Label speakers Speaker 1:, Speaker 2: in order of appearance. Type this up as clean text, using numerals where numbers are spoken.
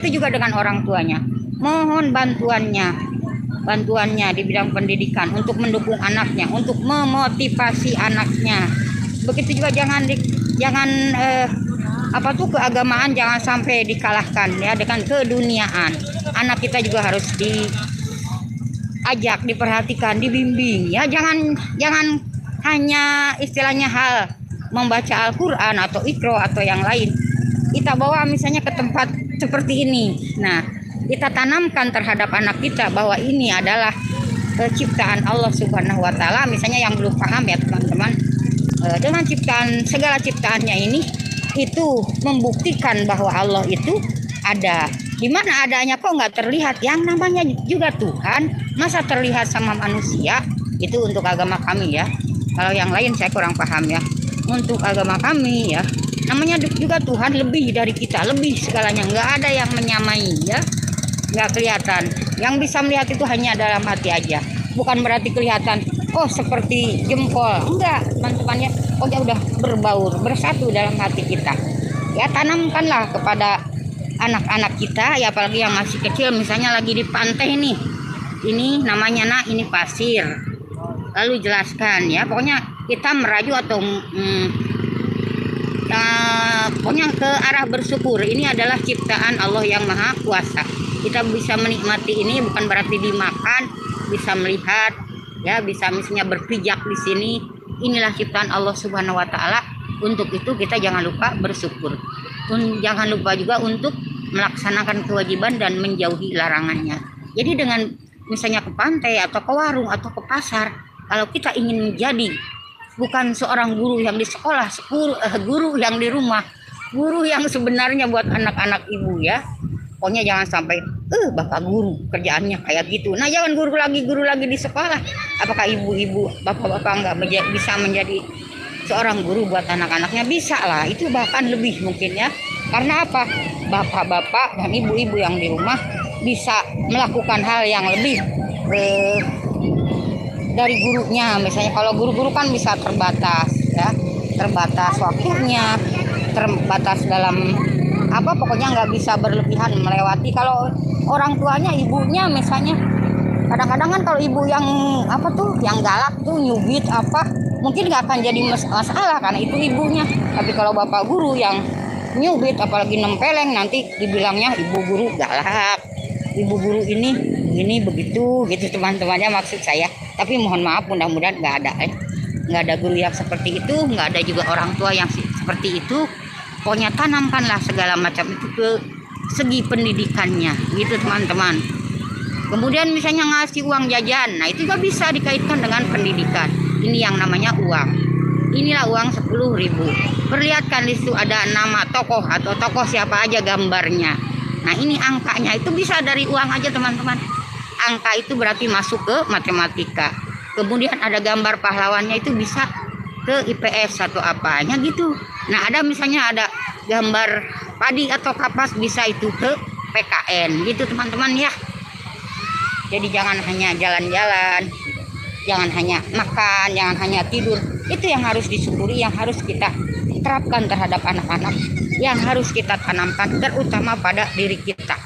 Speaker 1: Itu juga dengan orang tuanya. Mohon bantuannya di bidang pendidikan untuk mendukung anaknya, untuk memotivasi anaknya. Begitu juga jangan keagamaan jangan sampai dikalahkan ya dengan keduniaan. Anak kita juga harus diajak, diperhatikan, dibimbing ya. Jangan hanya istilahnya hal membaca Al-Qur'an atau Iqra atau yang lain. Kita bawa misalnya ke tempat seperti ini. Nah, kita tanamkan terhadap anak kita bahwa ini adalah ciptaan Allah Subhanahu wa taala. Misalnya yang belum paham ya teman-teman, dengan segala ciptaannya ini itu membuktikan bahwa Allah itu ada. Di mana adanya kok nggak terlihat? Yang namanya juga Tuhan, masa terlihat sama manusia? Itu untuk agama kami ya. Kalau yang lain saya kurang paham ya. Untuk agama kami ya, namanya juga Tuhan lebih dari kita, lebih segalanya, nggak ada yang menyamai ya, nggak kelihatan. Yang bisa melihat itu hanya dalam hati aja, bukan berarti kelihatan oh seperti jempol, enggak teman-teman ya. Oh ya udah berbaur bersatu dalam hati kita ya. Tanamkanlah kepada anak-anak kita ya, apalagi yang masih kecil, misalnya lagi di pantai nih, ini namanya ini pasir, lalu jelaskan ya, pokoknya kita merayu atau pokoknya ke arah bersyukur. Ini adalah ciptaan Allah yang Maha Kuasa. Kita bisa menikmati ini bukan berarti dimakan, bisa melihat ya, bisa misalnya berpijak di sini. Inilah ciptaan Allah Subhanahu wa taala. Untuk itu kita jangan lupa bersyukur. Jangan lupa juga untuk melaksanakan kewajiban dan menjauhi larangannya. Jadi dengan misalnya ke pantai atau ke warung atau ke pasar, kalau kita ingin menjadi bukan seorang guru yang di sekolah, guru yang di rumah, guru yang sebenarnya buat anak-anak ibu ya. Pokoknya jangan sampai bapak guru kerjaannya kayak gitu. Nah, jangan guru lagi di sekolah. Apakah ibu-ibu, bapak-bapak nggak bisa menjadi seorang guru buat anak-anaknya? Bisa lah, itu bahkan lebih mungkin ya. Karena apa? Bapak-bapak dan ibu-ibu yang di rumah bisa melakukan hal yang lebih dari gurunya. Misalnya kalau guru-guru kan bisa terbatas ya, terbatas waktunya, terbatas dalam pokoknya nggak bisa berlebihan melewati. Kalau orang tuanya, ibunya misalnya, kadang-kadang kan kalau ibu yang yang galak tuh nyubit mungkin nggak akan jadi masalah karena itu ibunya. Tapi kalau bapak guru yang nyubit apalagi nempeleng, nanti dibilangnya ibu guru galak, ibu guru ini begitu gitu teman-temannya, maksud saya. Tapi mohon maaf, mudah-mudahan nggak ada guru yang seperti itu, nggak ada juga orang tua yang seperti itu. Pokoknya tanamkanlah segala macam itu ke segi pendidikannya gitu teman-teman. Kemudian misalnya ngasih uang jajan, nah itu juga bisa dikaitkan dengan pendidikan. Ini yang namanya uang. Inilah uang 10.000. Perlihatkan di situ ada nama tokoh atau tokoh siapa aja gambarnya. Nah ini angkanya itu bisa dari uang aja teman-teman. Angka itu berarti masuk ke matematika. Kemudian ada gambar pahlawannya, itu bisa ke IPS atau apanya gitu. Nah ada misalnya ada gambar padi atau kapas, bisa itu ke PKN gitu teman-teman ya. Jadi jangan hanya jalan-jalan, jangan hanya makan, jangan hanya tidur. Itu yang harus disyukuri, yang harus kita terapkan terhadap anak-anak, yang harus kita tanamkan terutama pada diri kita.